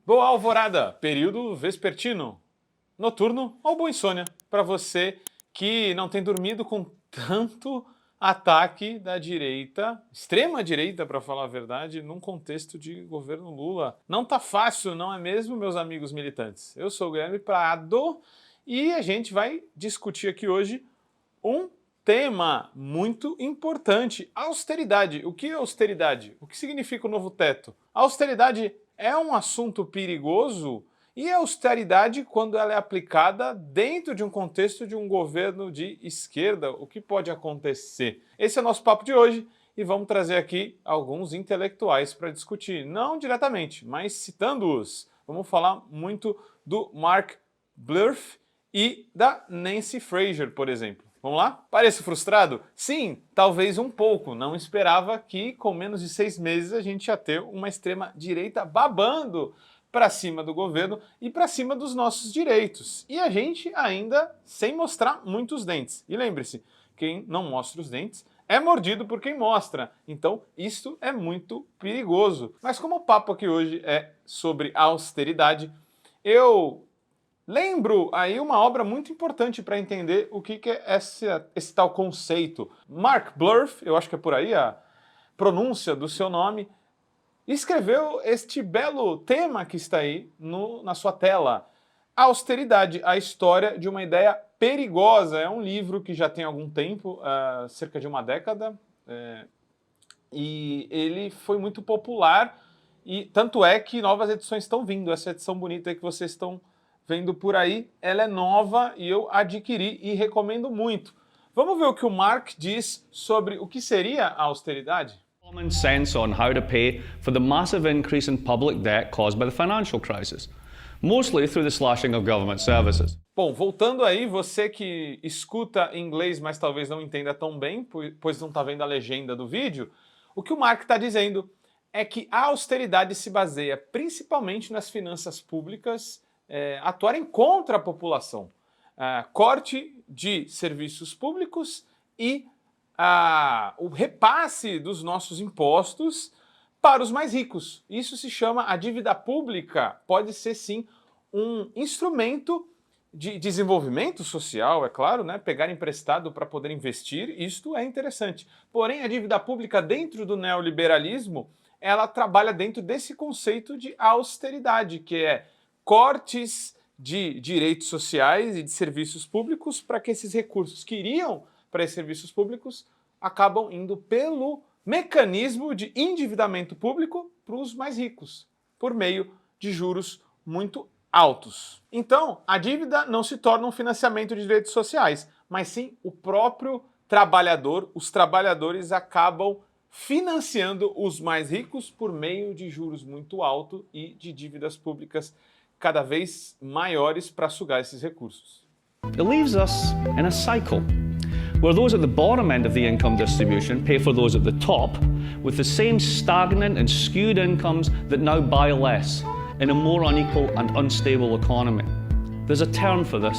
Boa alvorada, período vespertino, noturno ou boa insônia para você que não tem dormido com tanto ataque da direita, extrema direita para falar a verdade, num contexto de governo Lula. Não tá fácil, não é mesmo, meus amigos militantes? Eu sou o Guilherme Prado e a gente vai discutir aqui hoje um tema muito importante: austeridade. O que é austeridade? O que significa o novo teto? A austeridade é um assunto perigoso e a austeridade, quando ela é aplicada dentro de um contexto de um governo de esquerda, o que pode acontecer? Esse é o nosso papo de hoje e vamos trazer aqui alguns intelectuais para discutir, não diretamente, mas citando-os. Vamos falar muito do Mark Blurf e da Nancy Fraser, por exemplo. Vamos lá? Parece frustrado? Sim, talvez um pouco. Não esperava que com menos de 6 meses a gente ia ter uma extrema-direita babando para cima do governo e para cima dos nossos direitos. E a gente ainda sem mostrar muitos dentes. E lembre-se, quem não mostra os dentes é mordido por quem mostra. Então, isso é muito perigoso. Mas como o papo aqui hoje é sobre austeridade, eu lembro aí uma obra muito importante para entender o que é esse tal conceito. Mark Blurf, eu acho que é por aí a pronúncia do seu nome, escreveu este belo tema que está aí na sua tela. Austeridade, a história de uma ideia perigosa. É um livro que já tem algum tempo, cerca de uma década, e ele foi muito popular, e tanto é que novas edições estão vindo. Essa edição bonita aí que vocês estão vendo por aí, ela é nova e eu adquiri e recomendo muito. Vamos ver o que o Mark diz sobre o que seria a austeridade? Common sense on how to pay for the massive increase in public debt caused by the financial crisis, mostly through the slashing of government services. Bom, voltando aí, você que escuta inglês, mas talvez não entenda tão bem, pois não está vendo a legenda do vídeo, o que o Mark está dizendo é que a austeridade se baseia principalmente nas finanças públicas atuarem contra a população. Corte de serviços públicos e o repasse dos nossos impostos para os mais ricos. Isso se chama a dívida pública. Pode ser sim um instrumento de desenvolvimento social, é claro, né? Pegar emprestado para poder investir, isto é interessante. Porém, a dívida pública dentro do neoliberalismo, ela trabalha dentro desse conceito de austeridade, que é cortes de direitos sociais e de serviços públicos para que esses recursos que iriam para esses serviços públicos acabam indo pelo mecanismo de endividamento público para os mais ricos, por meio de juros muito altos. Então, a dívida não se torna um financiamento de direitos sociais, mas sim o próprio trabalhador. Os trabalhadores acabam financiando os mais ricos por meio de juros muito altos e de dívidas públicas cada vez maiores para sugar esses recursos. It leaves us in a cycle where those at the bottom end of the income distribution pay for those at the top with the same stagnant and skewed incomes that now buy less in a more unequal and unstable economy. There's a term for this: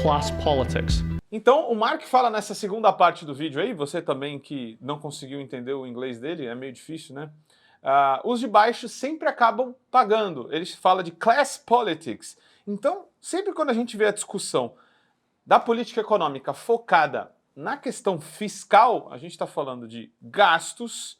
class politics. Então, o Mark fala nessa segunda parte do vídeo aí, você também que não conseguiu entender o inglês dele, é meio difícil, né? Os de baixo sempre acabam pagando. Ele fala de class politics. Então, sempre quando a gente vê a discussão da política econômica focada na questão fiscal, a gente está falando de gastos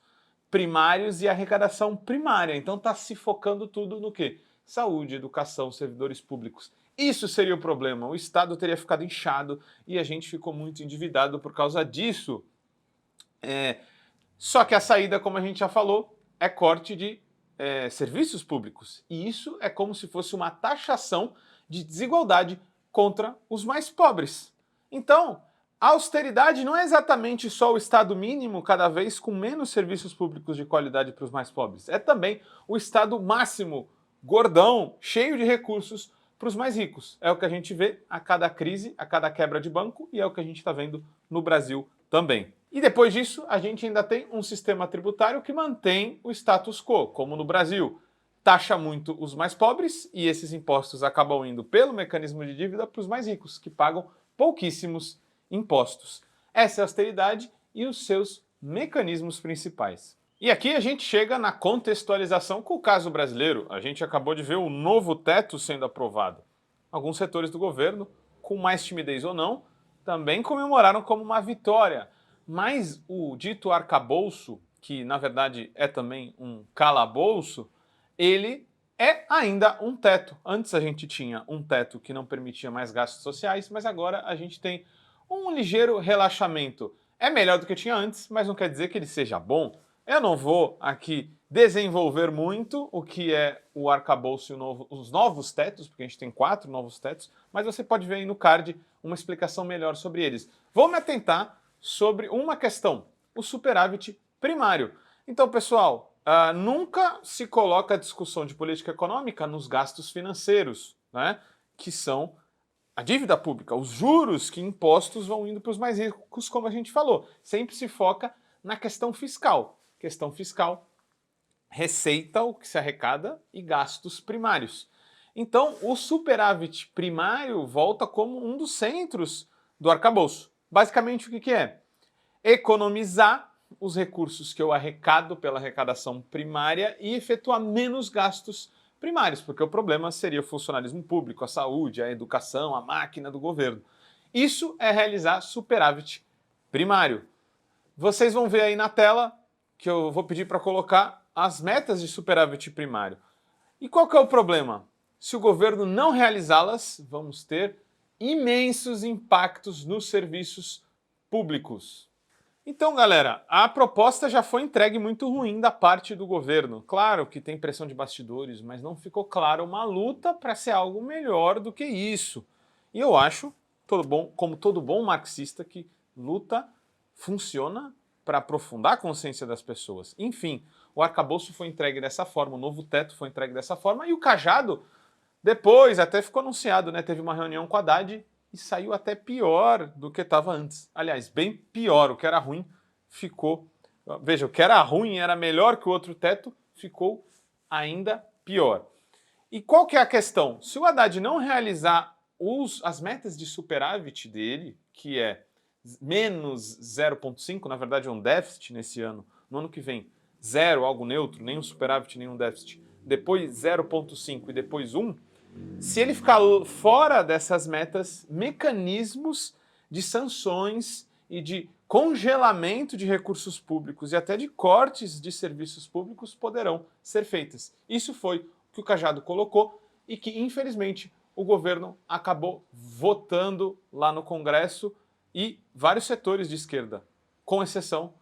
primários e arrecadação primária. Então está se focando tudo no quê? Saúde, educação, servidores públicos. Isso seria o problema. O Estado teria ficado inchado e a gente ficou muito endividado por causa disso. Só que a saída, como a gente já falou, é corte de serviços públicos. E isso é como se fosse uma taxação de desigualdade contra os mais pobres. Então, a austeridade não é exatamente só o Estado mínimo, cada vez com menos serviços públicos de qualidade para os mais pobres. É também o Estado máximo, gordão, cheio de recursos para os mais ricos. É o que a gente vê a cada crise, a cada quebra de banco, e é o que a gente está vendo no Brasil também. E depois disso, a gente ainda tem um sistema tributário que mantém o status quo, como no Brasil. Taxa muito os mais pobres e esses impostos acabam indo pelo mecanismo de dívida para os mais ricos, que pagam pouquíssimos impostos. Essa é a austeridade e os seus mecanismos principais. E aqui a gente chega na contextualização com o caso brasileiro. A gente acabou de ver o novo teto sendo aprovado. Alguns setores do governo, com mais timidez ou não, também comemoraram como uma vitória. Mas o dito arcabouço, que na verdade é também um calabouço, ele é ainda um teto. Antes a gente tinha um teto que não permitia mais gastos sociais, mas agora a gente tem um ligeiro relaxamento. É melhor do que tinha antes, mas não quer dizer que ele seja bom. Eu não vou aqui desenvolver muito o que é o arcabouço e os novos tetos, porque a gente tem 4 novos tetos, mas você pode ver aí no card uma explicação melhor sobre eles. Vou me atentar sobre uma questão, o superávit primário. Então, pessoal, nunca se coloca a discussão de política econômica nos gastos financeiros, né, que são a dívida pública, os juros que impostos vão indo para os mais ricos, como a gente falou. Sempre se foca na questão fiscal. Questão fiscal, receita, o que se arrecada, e gastos primários. Então, o superávit primário volta como um dos centros do arcabouço. Basicamente, o que é? Economizar os recursos que eu arrecado pela arrecadação primária e efetuar menos gastos primários, porque o problema seria o funcionalismo público, a saúde, a educação, a máquina do governo. Isso é realizar superávit primário. Vocês vão ver aí na tela que eu vou pedir para colocar as metas de superávit primário. E qual que é o problema? Se o governo não realizá-las, vamos ter imensos impactos nos serviços públicos. Então, galera, a proposta já foi entregue muito ruim da parte do governo. Claro que tem pressão de bastidores, mas não ficou claro uma luta para ser algo melhor do que isso. E eu acho, como todo bom marxista, que luta funciona para aprofundar a consciência das pessoas. Enfim, o arcabouço foi entregue dessa forma, o novo teto foi entregue dessa forma, e o Cajado, depois, até ficou anunciado, né? Teve uma reunião com a Haddad e saiu até pior do que estava antes. Aliás, bem pior. O que era ruim ficou... Veja, o que era ruim era melhor que o outro teto, ficou ainda pior. E qual que é a questão? Se o Haddad não realizar as metas de superávit dele, que é menos 0,5, na verdade é um déficit nesse ano, no ano que vem, 0, algo neutro, nem um superávit, nem um déficit, depois 0,5 e depois 1, se ele ficar fora dessas metas, mecanismos de sanções e de congelamento de recursos públicos e até de cortes de serviços públicos poderão ser feitas. Isso foi o que o Cajado colocou e que, infelizmente, o governo acabou votando lá no Congresso e vários setores de esquerda, com exceção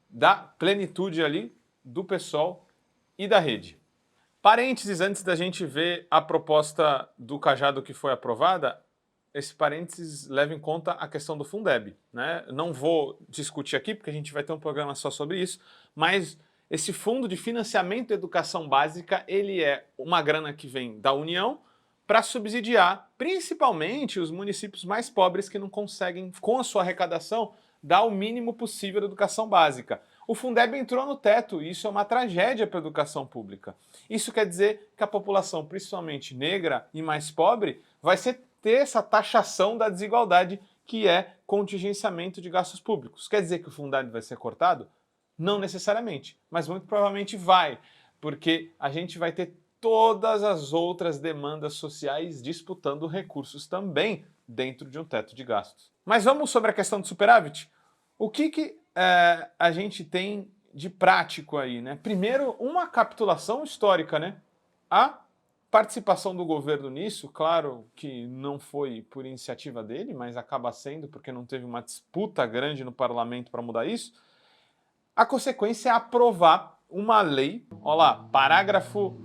da plenitude ali do PSOL e da Rede. Parênteses, antes da gente ver a proposta do Cajado que foi aprovada, esse parênteses leva em conta a questão do Fundeb, né? Não vou discutir aqui, porque a gente vai ter um programa só sobre isso, mas esse fundo de financiamento da educação básica, ele é uma grana que vem da União para subsidiar principalmente os municípios mais pobres que não conseguem, com a sua arrecadação, dar o mínimo possível da educação básica. O Fundeb entrou no teto e isso é uma tragédia para a educação pública. Isso quer dizer que a população, principalmente negra e mais pobre, vai ter essa taxação da desigualdade que é contingenciamento de gastos públicos. Quer dizer que o Fundeb vai ser cortado? Não necessariamente, mas muito provavelmente vai, porque a gente vai ter todas as outras demandas sociais disputando recursos também dentro de um teto de gastos. Mas vamos sobre a questão do superávit? O que a gente tem de prático aí, né? Primeiro, uma capitulação histórica, né? A participação do governo nisso, claro que não foi por iniciativa dele, mas acaba sendo porque não teve uma disputa grande no parlamento para mudar isso. A consequência é aprovar uma lei, olha lá, parágrafo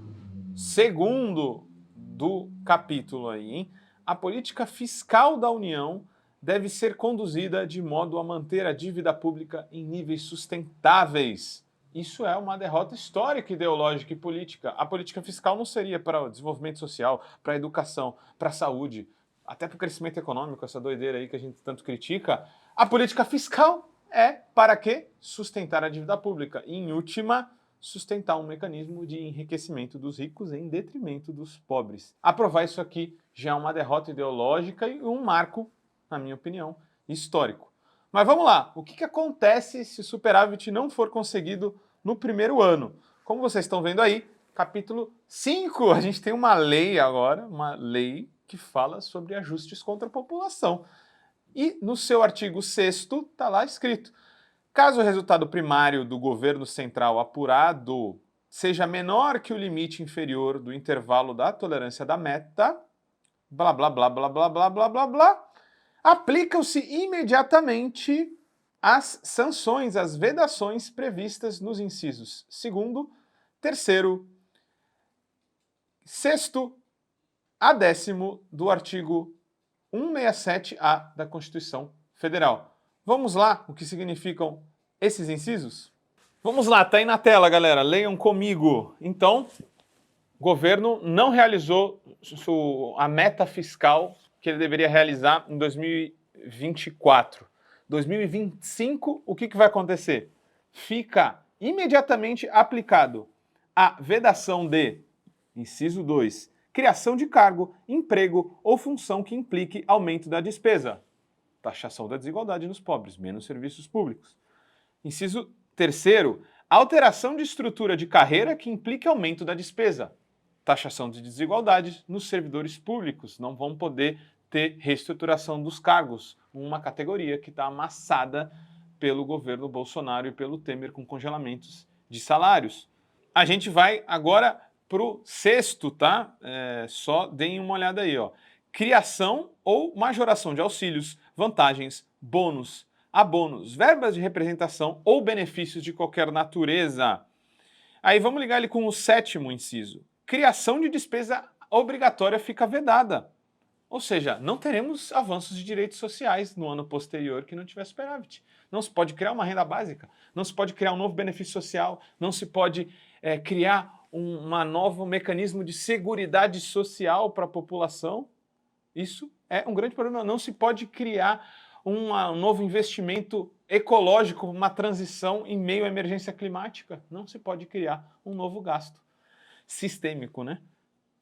2º do capítulo aí, hein? A política fiscal da União deve ser conduzida de modo a manter a dívida pública em níveis sustentáveis. Isso é uma derrota histórica, ideológica e política. A política fiscal não seria para o desenvolvimento social, para a educação, para a saúde, até para o crescimento econômico, essa doideira aí que a gente tanto critica. A política fiscal é para quê? Sustentar a dívida pública e, em última, sustentar um mecanismo de enriquecimento dos ricos em detrimento dos pobres. Aprovar isso aqui já é uma derrota ideológica e um marco, na minha opinião, histórico. Mas vamos lá, o que acontece se o superávit não for conseguido no primeiro ano. Como vocês estão vendo aí, capítulo 5, a gente tem uma lei agora, uma lei que fala sobre ajustes contra a população. E no seu artigo 6º está lá escrito: caso o resultado primário do governo central apurado seja menor que o limite inferior do intervalo da tolerância da meta, blá, blá, blá, blá, blá, blá, blá, blá, blá, aplicam-se imediatamente as sanções, as vedações previstas nos incisos 2º, 3º, 6º a 10º do artigo 167-A da Constituição Federal. Vamos lá, o que significam esses incisos? Vamos lá, tá aí na tela, galera, leiam comigo. Então, o governo não realizou a meta fiscal que ele deveria realizar em 2024. 2025, o que vai acontecer? Fica imediatamente aplicado a vedação de, inciso 2, criação de cargo, emprego ou função que implique aumento da despesa. Taxação da desigualdade nos pobres, menos serviços públicos. Inciso 3º, alteração de estrutura de carreira que implique aumento da despesa. Taxação de desigualdade nos servidores públicos, não vão poder ter reestruturação dos cargos, uma categoria que está amassada pelo governo Bolsonaro e pelo Temer com congelamentos de salários. A gente vai agora para o 6º, tá? Só deem uma olhada aí, ó. Criação ou majoração de auxílios, vantagens, bônus, abonos, verbas de representação ou benefícios de qualquer natureza. Aí vamos ligar ele com o 7º inciso. Criação de despesa obrigatória fica vedada. Ou seja, não teremos avanços de direitos sociais no ano posterior que não tiver superávit. Não se pode criar uma renda básica, não se pode criar um novo benefício social, não se pode criar um novo mecanismo de seguridade social para a população. Isso é um grande problema. Não se pode criar um novo investimento ecológico, uma transição em meio à emergência climática. Não se pode criar um novo gasto sistêmico, né?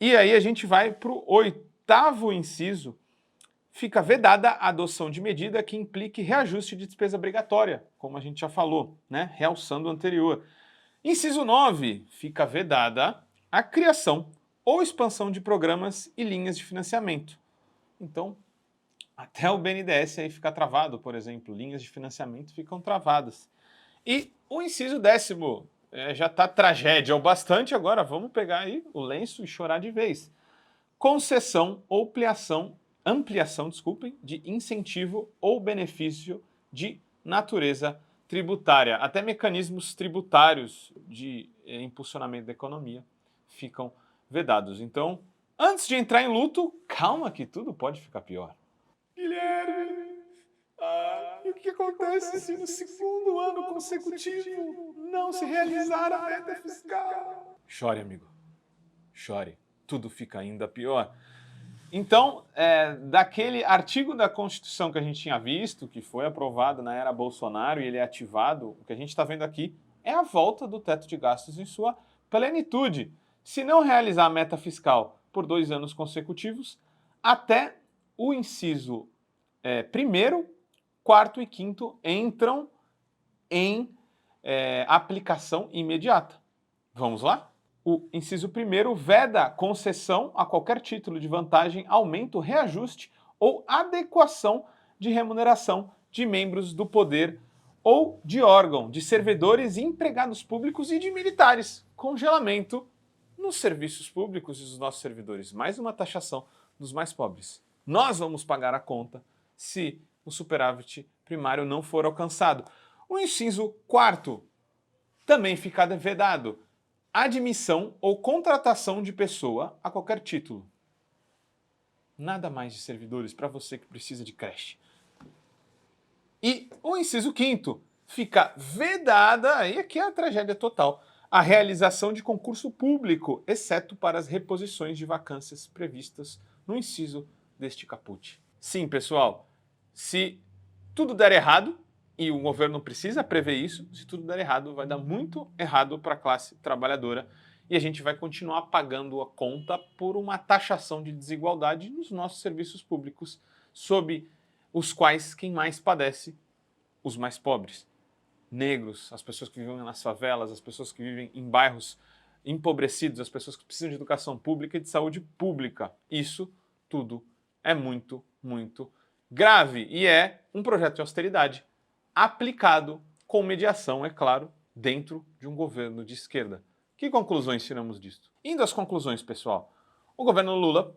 E aí a gente vai para o 8º inciso. Fica vedada a adoção de medida que implique reajuste de despesa obrigatória, como a gente já falou, né? Realçando o anterior. Inciso 9, fica vedada a criação ou expansão de programas e linhas de financiamento. Então, até o BNDES aí fica travado, por exemplo, linhas de financiamento ficam travadas. E o inciso 10º, já está tragédia o bastante, agora vamos pegar aí o lenço e chorar de vez. Concessão ou ampliação, de incentivo ou benefício de natureza tributária. Até mecanismos tributários de impulsionamento da economia ficam vedados. Então, antes de entrar em luto, calma que tudo pode ficar pior. Guilherme, e o que acontece se no 2º ano consecutivo não se realizar a meta fiscal? Chore, amigo. Chore. Tudo fica ainda pior. Então, daquele artigo da Constituição que a gente tinha visto, que foi aprovado na era Bolsonaro e ele é ativado, o que a gente está vendo aqui é a volta do teto de gastos em sua plenitude. Se não realizar a meta fiscal por 2 anos consecutivos, até o inciso 1º, 4º e 5º entram em aplicação imediata. Vamos lá? O inciso 1º veda concessão a qualquer título de vantagem, aumento, reajuste ou adequação de remuneração de membros do poder ou de órgão, de servidores e empregados públicos e de militares. Congelamento nos serviços públicos e dos nossos servidores. Mais uma taxação dos mais pobres. Nós vamos pagar a conta se o superávit primário não for alcançado. O inciso 4º também fica vedado. Admissão ou contratação de pessoa a qualquer título. Nada mais de servidores para você que precisa de creche. E o inciso 5º fica vedada, aí aqui é a tragédia total, a realização de concurso público, exceto para as reposições de vacâncias previstas no inciso deste caput. Sim, pessoal, se tudo der errado, e o governo precisa prever isso, se tudo der errado, vai dar muito errado para a classe trabalhadora e a gente vai continuar pagando a conta por uma taxação de desigualdade nos nossos serviços públicos, sob os quais quem mais padece? Os mais pobres. negros, as pessoas que vivem nas favelas, as pessoas que vivem em bairros empobrecidos, as pessoas que precisam de educação pública e de saúde pública. Isso tudo é muito, muito grave e é um projeto de austeridade aplicado com mediação, é claro, dentro de um governo de esquerda. Que conclusões tiramos disso? Indo às conclusões, pessoal. O governo Lula,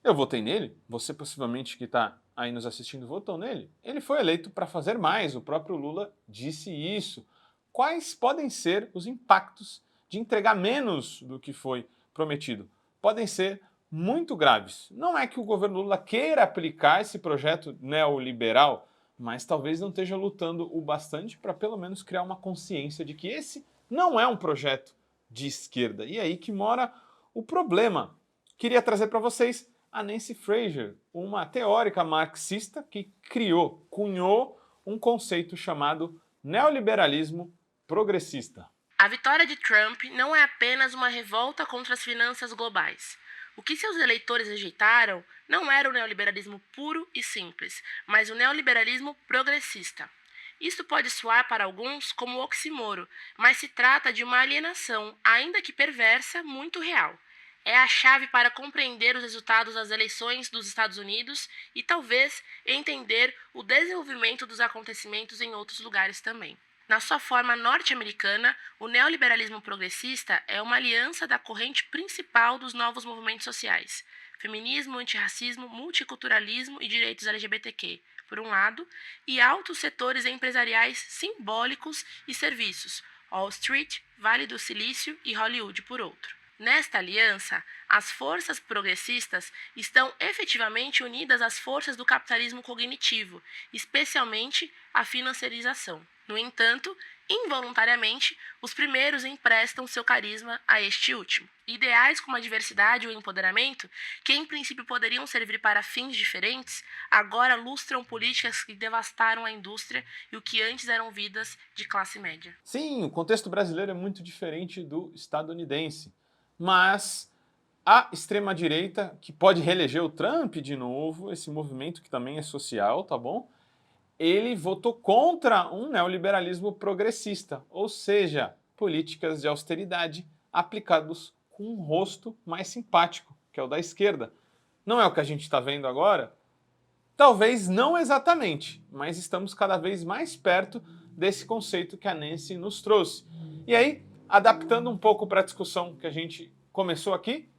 eu votei nele, você possivelmente que está aí nos assistindo votou nele. Ele foi eleito para fazer mais, o próprio Lula disse isso. Quais podem ser os impactos de entregar menos do que foi prometido? Podem ser muito graves. Não é que o governo Lula queira aplicar esse projeto neoliberal, mas talvez não esteja lutando o bastante para pelo menos criar uma consciência de que esse não é um projeto de esquerda. E é aí que mora o problema. Queria trazer para vocês a Nancy Fraser, uma teórica marxista que cunhou um conceito chamado neoliberalismo progressista. A vitória de Trump não é apenas uma revolta contra as finanças globais. O que seus eleitores rejeitaram não era o neoliberalismo puro e simples, mas o neoliberalismo progressista. Isto pode soar para alguns como oxímoro, mas se trata de uma alienação, ainda que perversa, muito real. É a chave para compreender os resultados das eleições dos Estados Unidos e talvez entender o desenvolvimento dos acontecimentos em outros lugares também. Na sua forma norte-americana, o neoliberalismo progressista é uma aliança da corrente principal dos novos movimentos sociais: feminismo, antirracismo, multiculturalismo e direitos LGBTQ, por um lado, e altos setores empresariais simbólicos e serviços, Wall Street, Vale do Silício e Hollywood, por outro. Nesta aliança, as forças progressistas estão efetivamente unidas às forças do capitalismo cognitivo, especialmente a financiarização. No entanto, involuntariamente, os primeiros emprestam seu carisma a este último. Ideais como a diversidade e o empoderamento, que em princípio poderiam servir para fins diferentes, agora lustram políticas que devastaram a indústria e o que antes eram vidas de classe média. Sim, o contexto brasileiro é muito diferente do estadunidense, mas a extrema-direita, que pode reeleger o Trump de novo, esse movimento que também é social, tá bom? Ele votou contra um neoliberalismo progressista, ou seja, políticas de austeridade aplicados com um rosto mais simpático, que é o da esquerda. Não é o que a gente está vendo agora? Talvez não exatamente, mas estamos cada vez mais perto desse conceito que a Nancy nos trouxe. E aí, adaptando um pouco para a discussão que a gente começou aqui,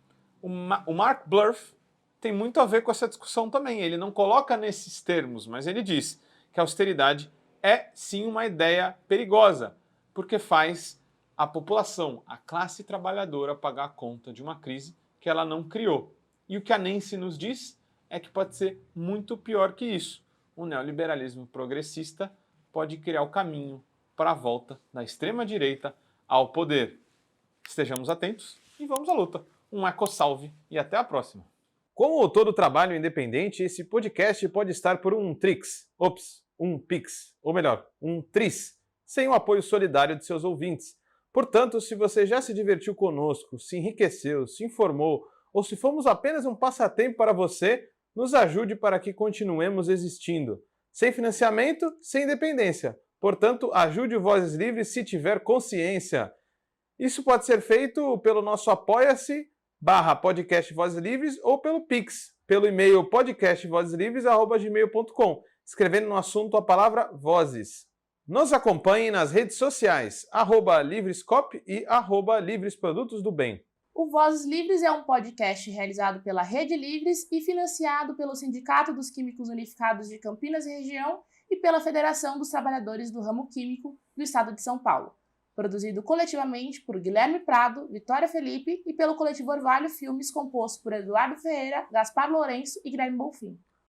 o Mark Blurf tem muito a ver com essa discussão também. Ele não coloca nesses termos, mas ele diz que a austeridade é sim uma ideia perigosa, porque faz a população, a classe trabalhadora, pagar a conta de uma crise que ela não criou. E o que a Nancy nos diz é que pode ser muito pior que isso. O neoliberalismo progressista pode criar o caminho para a volta da extrema-direita ao poder. Estejamos atentos e vamos à luta. Um eco-salve e até a próxima. Como todo trabalho independente, esse podcast pode estar por um Pix, ou melhor, um Tris, sem o apoio solidário de seus ouvintes. Portanto, se você já se divertiu conosco, se enriqueceu, se informou, ou se fomos apenas um passatempo para você, nos ajude para que continuemos existindo. Sem financiamento, sem independência. Portanto, ajude o Vozes Livres se tiver consciência. Isso pode ser feito pelo nosso apoia-se/podcast Vozes Livres ou pelo Pix, pelo e-mail podcastvozeslivres@gmail.com, escrevendo no assunto a palavra Vozes. Nos acompanhe nas redes sociais, @Livrescop e @Livresprodutos do Bem. O Vozes Livres é um podcast realizado pela Rede Livres e financiado pelo Sindicato dos Químicos Unificados de Campinas e Região e pela Federação dos Trabalhadores do Ramo Químico do Estado de São Paulo. Produzido coletivamente por Guilherme Prado, Vitória Felipe e pelo coletivo Orvalho Filmes, composto por Eduardo Ferreira, Gaspar Lourenço e Guilherme Bonfim.